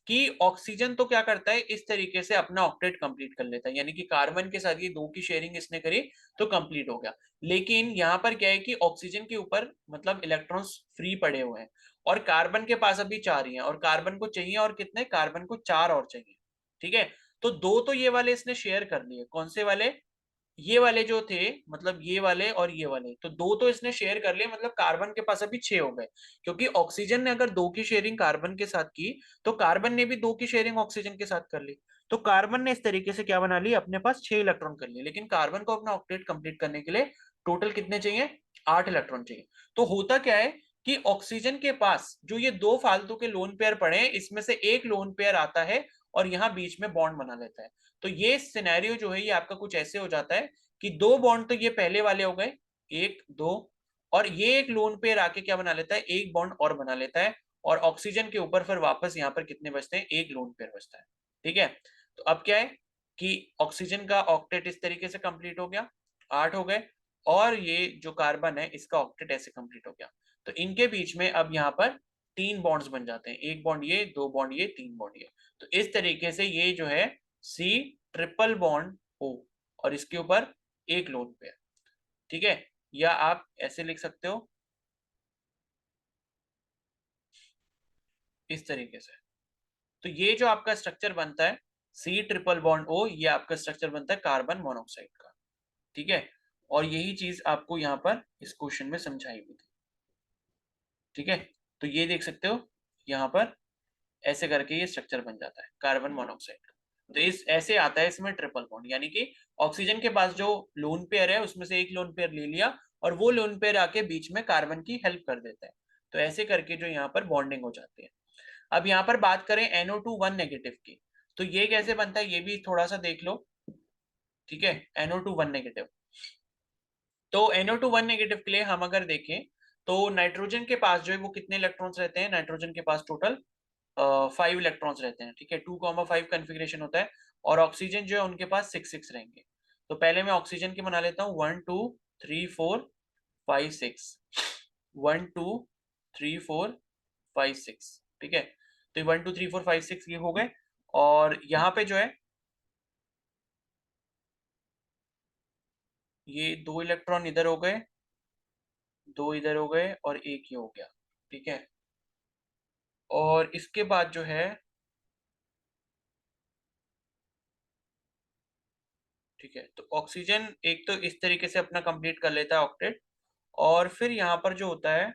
Speaker 1: कि ऑक्सीजन तो क्या करता है, इस तरीके से अपना ऑक्टेट कंप्लीट कर लेता है, यानी कि कार्बन के साथ ये 2 की शेयरिंग इसने करी तो कंप्लीट हो गया। लेकिन यहाँ पर क्या है कि ऑक्सीजन के ऊपर मतलब इलेक्ट्रॉन्स फ्री पड़े हुए हैं और कार्बन के पास अभी 4 ही हैं, और कार्बन को चाहिए और कितने, कार्बन को 4 और चाहिए। ठीक है। तो दो तो ये वाले इसने शेयर कर लिए, कौन से वाले, ये वाले जो थे, मतलब ये वाले और ये वाले, तो दो तो इसने शेयर कर लिए, मतलब कार्बन के पास अभी 6 हो गए। क्योंकि ऑक्सीजन ने अगर 2 की शेयरिंग कार्बन के साथ की तो कार्बन ने भी 2 की शेयरिंग ऑक्सीजन के साथ कर ली। तो कार्बन ने इस तरीके से क्या बना ली, अपने पास 6 इलेक्ट्रॉन कर लिए। लेकिन कार्बन को अपना ऑक्टेट कंप्लीट करने के लिए टोटल कितने चाहिए, 8 इलेक्ट्रॉन चाहिए। तो होता क्या है कि ऑक्सीजन के पास जो ये दो फालतू के लोन पेयर पड़े हैं, इसमें से एक लोन पेयर आता है और यहाँ बीच में बॉन्ड बना लेता है। तो ये सिनेरियो जो है ये आपका कुछ ऐसे हो जाता है कि दो बॉन्ड तो ये पहले वाले हो गए, एक दो, और ये एक लोन पेयर आके क्या बना लेता है, एक बॉन्ड और बना लेता है। और ऑक्सीजन के ऊपर फिर वापस यहाँ पर कितने बचते हैं, एक लोन पेयर बचता है। ठीक है। तो अब क्या है कि ऑक्सीजन का ऑक्टेट इस तरीके से कंप्लीट हो गया, 8 हो गए, और ये जो कार्बन है इसका ऑक्टेट ऐसे कंप्लीट हो गया। तो इनके बीच में अब यहाँ पर 3 बॉन्ड्स बन जाते हैं, एक बॉन्ड ये, दो बॉन्ड ये, 3 बॉन्ड ये। तो इस तरीके से ये जो है C ट्रिपल बॉन्ड O, और इसके ऊपर एक लोन पेयर। ठीक है। या आप ऐसे लिख सकते हो इस तरीके से। तो ये जो आपका स्ट्रक्चर बनता है C ट्रिपल बॉन्ड O, ये आपका स्ट्रक्चर बनता है कार्बन मोनोऑक्साइड का। ठीक है। और यही चीज आपको यहाँ पर इस क्वेश्चन में समझाई हुई थी। ठीक है। तो ये देख सकते हो यहाँ पर ऐसे करके ये स्ट्रक्चर बन जाता है कार्बन मोनोऑक्साइड का। तो इस ऐसे आता है इसमें ट्रिपल बॉन्ड, यानी कि ऑक्सीजन के पास जो लोन पेयर है उसमें से एक लोन पेयर ले लिया और वो लोन पेयर आके बीच में कार्बन की हेल्प कर देता है। तो ऐसे करके जो यहाँ पर बॉन्डिंग हो जाती है। अब यहाँ पर बात करें NO2 1 नेगेटिव की, तो ये कैसे बनता है ये भी थोड़ा सा देख लो। ठीक है। NO2 1 नेगेटिव, तो NO2 1 नेगेटिव के लिए हम अगर देखें तो नाइट्रोजन के पास जो है वो कितने इलेक्ट्रॉन्स रहते हैं, नाइट्रोजन के पास टोटल 5 इलेक्ट्रॉन्स रहते हैं। ठीक है। 2,5 कन्फिग्रेशन होता है। और ऑक्सीजन जो है उनके पास 6 रहेंगे। तो पहले मैं ऑक्सीजन की बना लेता हूँ, 1 2 3 4 5 6, 1 2 3 4 5 6। ठीक है। तो 1 2 3 4 5 6 ये हो गए। और यहाँ पे जो है ये 2 इलेक्ट्रॉन इधर हो गए, 2 इधर हो गए और एक ये हो गया। ठीक है। और इसके बाद जो है, ठीक है, तो ऑक्सीजन एक तो इस तरीके से अपना कंप्लीट कर लेता है ऑक्टेट। और फिर यहाँ पर जो होता है,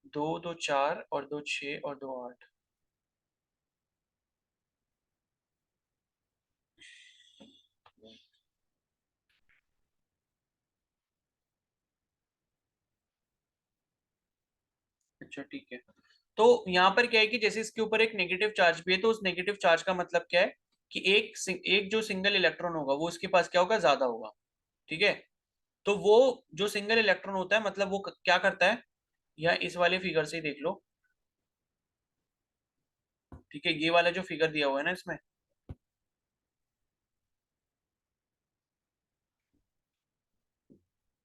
Speaker 1: दो दो 4 और दो 6 और दो 8। अच्छा ठीक है। तो यहाँ पर क्या है कि जैसे इसके ऊपर एक नेगेटिव चार्ज भी है, तो उस नेगेटिव चार्ज का मतलब क्या है कि एक जो सिंगल इलेक्ट्रॉन होगा वो इसके पास क्या होगा, ज्यादा होगा। ठीक है। तो वो जो सिंगल इलेक्ट्रॉन होता है मतलब वो क्या करता है, या इस वाले फिगर से ही देख लो। ठीक है, ये वाला जो फिगर दिया हुआ है ना इसमें,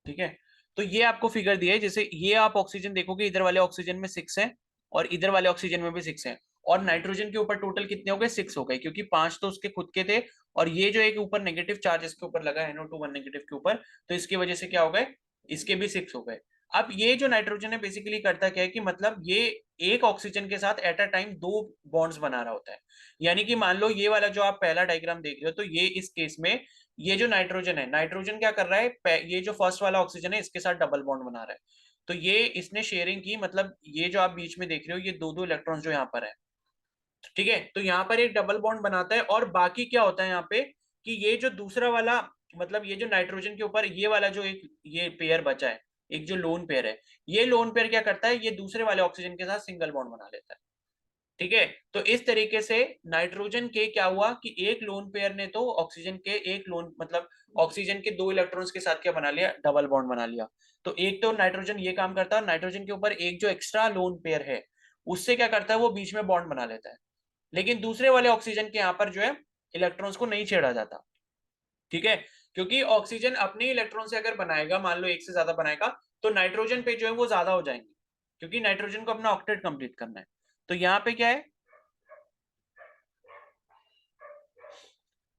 Speaker 1: ठीक है, तो ये आपको फिगर दिया है। जैसे ये आप ऑक्सीजन देखोगे, इधर वाले ऑक्सीजन में 6 है और इधर वाले ऑक्सीजन में भी 6 है, और नाइट्रोजन के ऊपर टोटल कितने हो गए, 6 हो गए, क्योंकि 5 तो उसके खुद के थे और ये जो एक ऊपर नेगेटिव चार्ज इसके ऊपर लगा है NO2 1 नेगेटिव के ऊपर, तो इसकी वजह से क्या हो गए, इसके भी 6 हो गए। अब ये जो नाइट्रोजन है बेसिकली करता क्या है कि मतलब ये एक ऑक्सीजन के साथ एट अ टाइम 2 बॉन्ड्स बना रहा होता है। यानी कि मान लो ये वाला जो आप पहला डायग्राम देख रहे हो, तो ये इस केस में ये जो नाइट्रोजन है, नाइट्रोजन क्या कर रहा है, ये जो फर्स्ट वाला ऑक्सीजन है इसके साथ डबल बॉन्ड बना रहा है। तो ये इसने शेयरिंग की, मतलब ये जो आप बीच में देख रहे हो ये दो दो इलेक्ट्रॉन्स जो यहाँ पर है, ठीक है, तो यहाँ पर एक डबल बॉन्ड बनाता है। और बाकी क्या होता है यहाँ पे कि ये जो दूसरा वाला, मतलब ये जो नाइट्रोजन के ऊपर ये वाला जो एक ये पेयर बचा है, एक जो लोन पेयर है, ये लोन पेयर क्या करता है, ये दूसरे वाले ऑक्सीजन के साथ सिंगल बॉन्ड बना लेता है। ठीक है, तो इस तरीके से नाइट्रोजन के क्या हुआ कि एक लोन पेयर ने तो ऑक्सीजन के एक लोन, मतलब ऑक्सीजन के 2 इलेक्ट्रॉन्स के साथ क्या बना लिया, डबल बॉन्ड बना लिया। तो एक तो नाइट्रोजन ये काम करता है, नाइट्रोजन के ऊपर एक जो एक्स्ट्रा लोन पेयर है उससे क्या करता है, वो बीच में बॉन्ड बना लेता है। लेकिन दूसरे वाले ऑक्सीजन के यहाँ पर जो है इलेक्ट्रॉन्स को नहीं छेड़ा जाता। ठीक है, क्योंकि ऑक्सीजन अपने इलेक्ट्रॉन से अगर बनाएगा, मान लो एक से ज्यादा बनाएगा, तो नाइट्रोजन पे जो है वो ज्यादा हो जाएंगे, क्योंकि नाइट्रोजन को अपना ऑक्टेट कंप्लीट करना है। तो यहाँ पे क्या है,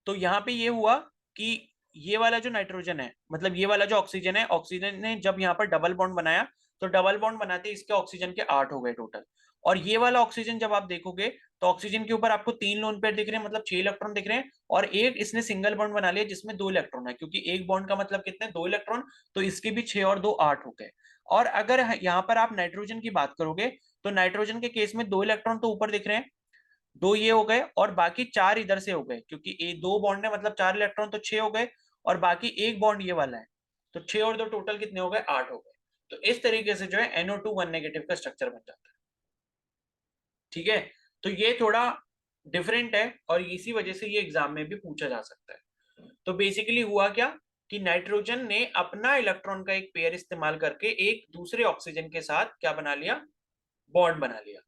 Speaker 1: तो यहाँ पे ये हुआ कि ये वाला जो नाइट्रोजन है, मतलब ये वाला जो ऑक्सीजन है, ऑक्सीजन ने जब यहाँ पर डबल बॉन्ड बनाया, तो डबल बॉन्ड बनाते इसके ऑक्सीजन के 8 हो गए टोटल। और ये वाला ऑक्सीजन जब आप देखोगे तो ऑक्सीजन के ऊपर आपको 3 लोन पेयर दिख रहे हैं, मतलब 6 इलेक्ट्रॉन दिख रहे हैं, और एक इसने सिंगल बॉन्ड बना लिया जिसमें 2 इलेक्ट्रॉन है, क्योंकि एक बॉन्ड का मतलब कितने, 2 इलेक्ट्रॉन, तो इसके भी 6 और 2 8 हो गए। और अगर यहाँ पर आप नाइट्रोजन की बात करोगे, तो नाइट्रोजन के केस में 2 इलेक्ट्रॉन तो ऊपर दिख रहे हैं, 2 ये हो गए, और बाकी 4 इधर से हो गए, क्योंकि ये 2 बॉन्ड है मतलब 4 इलेक्ट्रॉन, तो 6 हो गए, और बाकी एक बॉन्ड ये वाला है, तो 6 और 2 टोटल कितने हो गए, 8 हो गए। तो इस तरीके से जो है NO2 1 नेगेटिव का स्ट्रक्चर बन जाता है। ठीक है, तो ये थोड़ा डिफरेंट है और इसी वजह से ये एग्जाम में भी पूछा जा सकता है। तो बेसिकली हुआ क्या कि नाइट्रोजन ने अपना इलेक्ट्रॉन का एक पेयर इस्तेमाल करके एक दूसरे ऑक्सीजन के साथ क्या बना लिया, बॉन्ड बना लिया,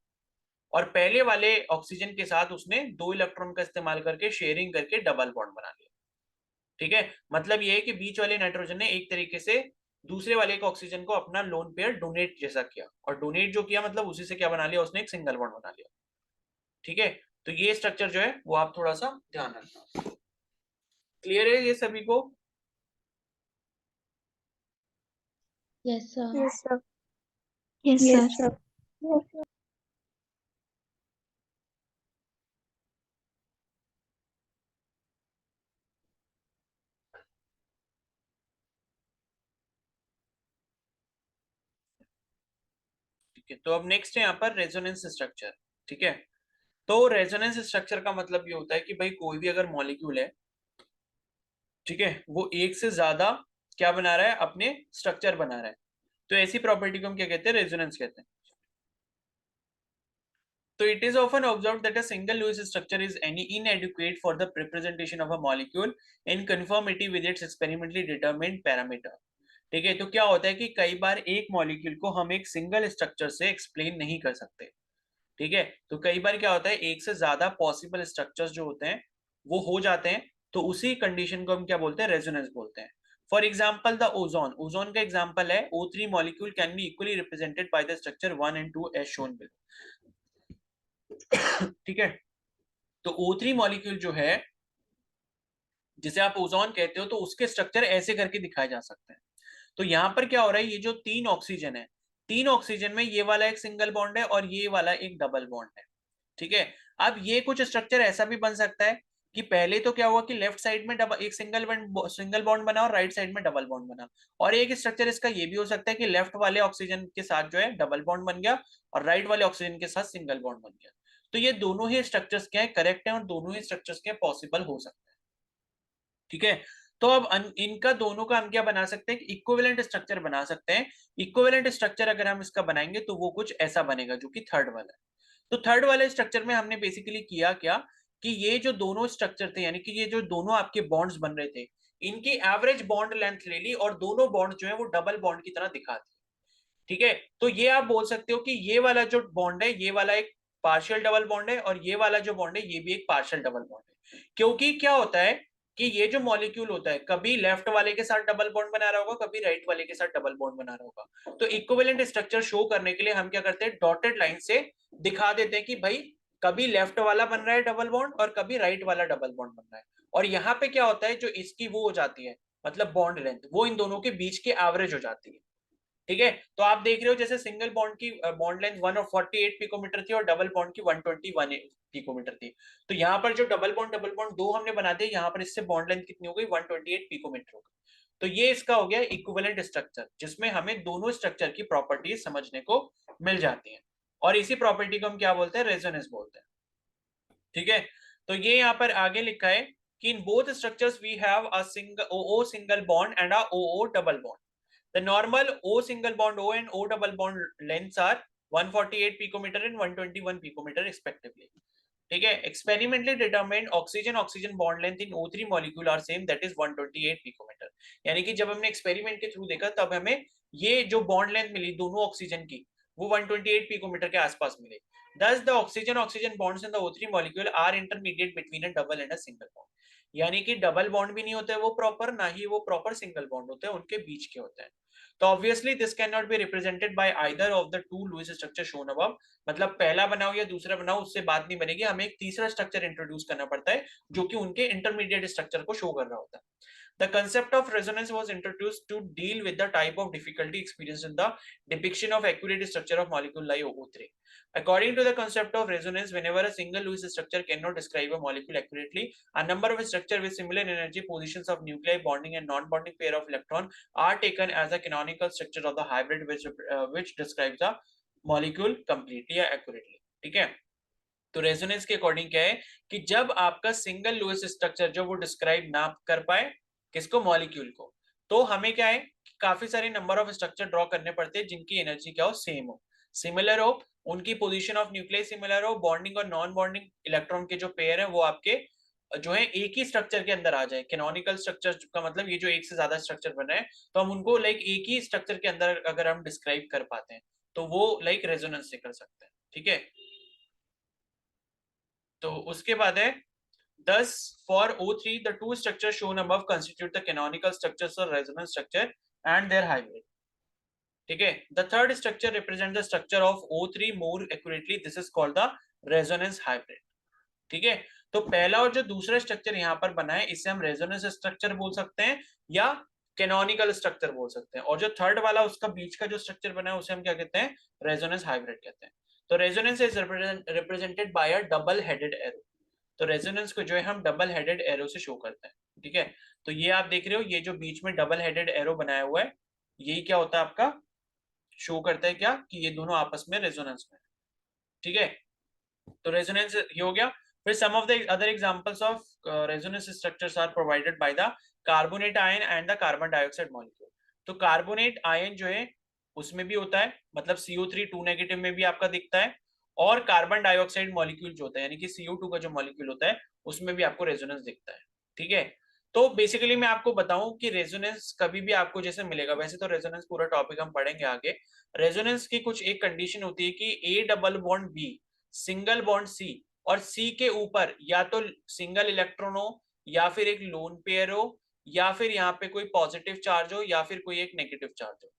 Speaker 1: और पहले वाले ऑक्सीजन के साथ उसने 2 इलेक्ट्रॉन का इस्तेमाल करके शेयरिंग करके डबल बॉन्ड बना लिया। ठीक है, मतलब ये है कि बीच वाले नाइट्रोजन ने एक तरीके से दूसरे वाले एक ऑक्सीजन को अपना लोन पेयर डोनेट जैसा किया, और डोनेट जो किया मतलब उसी से क्या बना लिया, उसने एक सिंगल बॉन्ड बना लिया। ठीक है, तो ये स्ट्रक्चर जो है वो आप थोड़ा सा ध्यान रखना। क्लियर है ये सभी को?
Speaker 2: Yes sir.
Speaker 3: Yes sir.
Speaker 2: Yes
Speaker 3: yes
Speaker 2: sir.
Speaker 3: Sir.
Speaker 1: ठीक है, तो अब नेक्स्ट है यहाँ पर रेजोनेंस स्ट्रक्चर। ठीक है, तो रेजोनेंस स्ट्रक्चर का मतलब ये होता है कि भाई कोई भी अगर मॉलिक्यूल है, ठीक है, वो एक से ज्यादा क्या बना रहा है, अपने स्ट्रक्चर बना रहा है, तो ऐसी प्रॉपर्टी को हम क्या कहते हैं, रेजोनेंस कहते हैं। So it is often observed that a single Lewis structure is inadequate for the representation of a molecule in conformity with its experimentally determined parameter. ठीक है, तो क्या होता है कि कई बार एक मॉलिक्यूल को हम एक सिंगल स्ट्रक्चर से एक्सप्लेन नहीं कर सकते। ठीक है, तो कई बार क्या होता है, एक से ज्यादा पॉसिबल स्ट्रक्चर्स जो होते हैं वो हो जाते हैं, तो उसी कंडीशन को हम क्या बोलते हैं, रेजोनेंस बोलते हैं। For example the ozone, ozone का एग्जाम्पल है O3 molecule can be equally represented by the structure 1 and 2 as shown below. ठीक है, तो O3 मॉलिक्यूल जो है जिसे आप ओजोन कहते हो, तो उसके स्ट्रक्चर ऐसे करके दिखाए जा सकते हैं। तो यहाँ पर क्या हो रहा है, ये जो 3 ऑक्सीजन है, 3 ऑक्सीजन में ये वाला एक सिंगल बॉन्ड है और ये वाला एक डबल बॉन्ड है। ठीक है, अब ये कुछ स्ट्रक्चर ऐसा भी बन सकता है कि पहले तो क्या हुआ कि लेफ्ट साइड में डबल एक सिंगल बॉन्ड बना और राइट साइड में डबल बॉन्ड बना, और एक स्ट्रक्चर इसका ये भी हो सकता है कि लेफ्ट वाले ऑक्सीजन के साथ जो है डबल बॉन्ड बन गया और राइट वाले ऑक्सीजन के साथ सिंगल बॉन्ड बन गया। तो ये दोनों ही स्ट्रक्चर्स क्या है, करेक्ट है, और दोनों ही स्ट्रक्चर्स क्या पॉसिबल हो सकते हैं। ठीक है, तो अब इनका दोनों का हम क्या बना सकते हैं, इक्विवेलेंट स्ट्रक्चर बना सकते हैं। इक्विवेलेंट स्ट्रक्चर अगर हम इसका बनाएंगे तो वो कुछ ऐसा बनेगा जो कि थर्ड वाला है। तो थर्ड वाले स्ट्रक्चर में हमने बेसिकली किया क्या कि ये जो दोनों स्ट्रक्चर थे, यानी कि ये जो दोनों आपके बॉन्ड्स बन रहे थे, इनकी एवरेज बॉन्ड लेंथ ले ली और दोनों बॉन्ड जो है वो डबल बॉन्ड की तरह दिखा दी। ठीक है, तो ये आप बोल सकते हो कि ये वाला जो बॉन्ड है ये वाला एक पार्शियल डबल बॉन्ड है, और ये वाला जो बॉन्ड है ये भी एक पार्शियल डबल बॉन्ड है। क्योंकि क्या होता है कि ये जो मॉलिक्यूल होता है कभी लेफ्ट वाले के साथ डबल बॉन्ड बना रहा होगा, कभी राइट वाले के साथ डबल बॉन्ड बना रहा होगा। तो इक्विवेलेंट स्ट्रक्चर शो करने के लिए हम क्या करते हैं, डॉटेड लाइन से दिखा देते हैं कि भाई कभी लेफ्ट वाला बन रहा है डबल बॉन्ड और कभी राइट वाला डबल बॉन्ड बन रहा है। और यहाँ पे क्या होता है, जो इसकी वो हो जाती है मतलब बॉन्ड लेंथ, वो इन दोनों के बीच की एवरेज हो जाती है। ठीक है, तो आप देख रहे हो जैसे सिंगल बॉन्ड की बॉन्ड लेंथ 148 पिकोमीटर थी और डबल बॉन्ड की 121 पिकोमीटर थी। तो यहाँ पर जो डबल बॉन्ड दो हमने बना दिए, यहाँ पर इससे बॉन्ड लेंथ कितनी हो गई, 128 पिकोमीटर हो गई। तो ये इसका हो गया इक्विवेलेंट स्ट्रक्चर, जिसमें हमें दोनों स्ट्रक्चर की प्रॉपर्टीज समझने को मिल जाती हैं। और इसी प्रॉपर्टी को हम क्या बोलते हैं, रेजोनेंस बोलते हैं। ठीक है, तो ये यहाँ पर आगे लिखा है कि in both structures we have a single O single bond and a O double bond. The normal O single bond O and O double bond lengths are 148 picometer and 121 picometer respectively. ठीक है, experimentally determined oxygen oxygen bond length in O3 molecule are same, that is 128 picometer. यानी कि जब हमने experiment के through देखा तब हमें ये जो बॉन्ड लेंथ मिली दोनों ऑक्सीजन की वो 128 पिकोमीटर के आसपास मिले। Thus the oxygen oxygen bonds in the O3 molecule are intermediate between a double and a single bond. यानी कि डबल बॉन्ड भी नहीं होते वो प्रॉपर, ना ही वो प्रॉपर सिंगल बॉन्ड होते हैं, उनके बीच के होते हैं। तो obviously this can not be represented by either of the two Lewis structure shown above. मतलब पहला बनाओ या दूसरा बनाओ उससे बात नहीं बनेगी, हमें एक तीसरा स्ट्रक्चर इंट्रोड्यूस करना पड़ता है जो कि उनके इंटरमीडिएट स्ट्रक्चर को शो कर रहा होता है। The concept of resonance was introduced to deal with the type of difficulty experienced in the depiction of accurate structure of molecule like O3. According to the concept of resonance, whenever a single Lewis structure cannot describe a molecule accurately, a number of structures with similar energy positions of nuclei bonding and non-bonding pair of electron are taken as a canonical structure of the hybrid which describes the molecule completely or accurately. ठीक है, तो resonance के according क्या है कि जब आपका single Lewis structure जो वो डिस्क्राइब ना कर पाए किसको, मॉलिक्यूल को, तो हमें क्या है काफी सारे नंबर ऑफ स्ट्रक्चर ड्रॉ करने पड़ते हैं जिनकी एनर्जी क्या हो, सेम हो, सिमिलर हो, उनकी पोजीशन ऑफ न्यूक्लियस सिमिलर हो, बॉन्डिंग और नॉन बॉन्डिंग इलेक्ट्रॉन के जो पेयर है वो आपके जो है एक ही स्ट्रक्चर के अंदर आ जाए। कैनोनिकल स्ट्रक्चर का मतलब ये जो एक से ज्यादा स्ट्रक्चर बना है तो हम उनको लाइक एक ही स्ट्रक्चर के अंदर अगर हम डिस्क्राइब कर पाते हैं तो वो लाइक रेजोनेंस से कर सकते हैं। ठीक है, तो उसके बाद है thus for O3 the two structures shown above constitute the canonical structures or resonance structure and their hybrid. ठीक है, the third structure represents the structure of O3 more accurately, this is called the resonance hybrid. ठीक है, तो पहला और जो दूसरा structure यहाँ पर बना है इसे हम रेजोनेंस स्ट्रक्चर बोल सकते हैं या कैनोनिकल स्ट्रक्चर बोल सकते हैं, और जो थर्ड वाला उसका बीच का जो स्ट्रक्चर बना है उसे हम क्या कहते हैं, रेजोनेंस हाइब्रिड कहते हैं। तो resonance is represented by a double headed arrow. तो रेजोनेंस को जो है हम डबल हेडेड एरो से शो करते हैं। ठीक है, तो ये आप देख रहे हो ये जो बीच में डबल हेडेड एरो बनाया हुआ है यही क्या होता है आपका, शो करता है क्या कि ये दोनों आपस में रेजोनेंस में। ठीक है, तो रेजोनेंस ये हो गया। फिर some of the other examples of resonance structures are provided by the carbonate ion and the carbon dioxide molecule. तो कार्बोनेट आयन जो है उसमें भी होता है, मतलब CO3 2 नेगेटिव में भी आपका दिखता है, और कार्बन डाइऑक्साइड मॉलिक्यूल जो होता है यानी कि CO2 का जो मॉलिक्यूल होता है उसमें भी आपको रेजोनेंस दिखता है। ठीक है, तो बेसिकली मैं आपको बताऊं कि रेजोनेंस कभी भी आपको जैसे मिलेगा, वैसे तो रेजोनेंस पूरा टॉपिक हम पढ़ेंगे आगे। रेजोनेंस की कुछ एक कंडीशन होती है कि A double bond B single bond C और C के ऊपर या तो सिंगल इलेक्ट्रॉन हो या फिर एक लोन पेयर हो या फिर यहाँ पे कोई पॉजिटिव चार्ज हो या फिर कोई एक नेगेटिव चार्ज हो।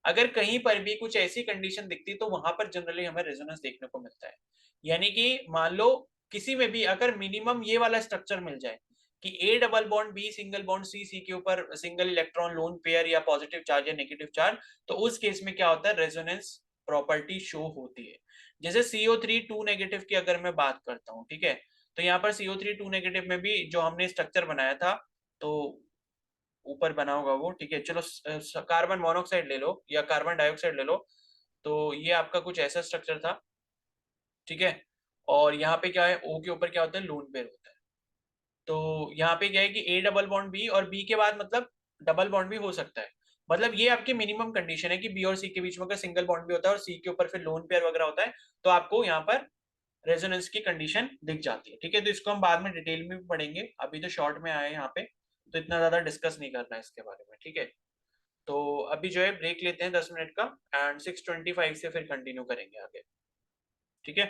Speaker 1: अगर कहीं पर भी कुछ ऐसी कंडीशन दिखती तो वहां पर जनरली हमें रेजोनेंस देखने को मिलता है। यानी कि मान लो किसी में भी अगर मिनिमम ये वाला स्ट्रक्चर मिल जाए कि A double bond B single bond C के ऊपर सिंगल इलेक्ट्रॉन लोन पेयर या पॉजिटिव चार्ज या नेगेटिव चार्ज, तो उस केस में क्या होता है, रेजोनेंस प्रॉपर्टी शो होती है। जैसे CO3 2 नेगेटिव की अगर मैं बात करता हूँ, ठीक है, तो यहाँ पर CO3 2 नेगेटिव में भी जो हमने स्ट्रक्चर बनाया था तो ऊपर बना होगा वो, ठीक है, चलो कार्बन मोनोऑक्साइड ले लो या कार्बन डाइऑक्साइड ले लो, तो ये आपका कुछ ऐसा स्ट्रक्चर था। ठीक है, और यहाँ पे क्या है, O के ऊपर क्या होता है, लोन पेयर होता है। तो यहाँ पे क्या है कि A डबल बॉन्ड B और B के बाद मतलब डबल बॉन्ड भी हो सकता है। मतलब ये आपकी मिनिमम कंडीशन है कि B और C के बीच में अगर सिंगल बॉन्ड भी होता है और C के ऊपर फिर लोन पेयर वगैरह होता है तो आपको यहाँ पर रेजोनेंस की कंडीशन दिख जाती है। ठीक है, तो इसको हम बाद में डिटेल में भी पढ़ेंगे, अभी तो शॉर्ट में आए यहाँ पे, तो इतना ज्यादा डिस्कस नहीं करना है इसके बारे में। ठीक है, तो अभी जो है ब्रेक लेते हैं 10 मिनट का, एंड 6:25 से फिर कंटिन्यू करेंगे आगे। ठीक है।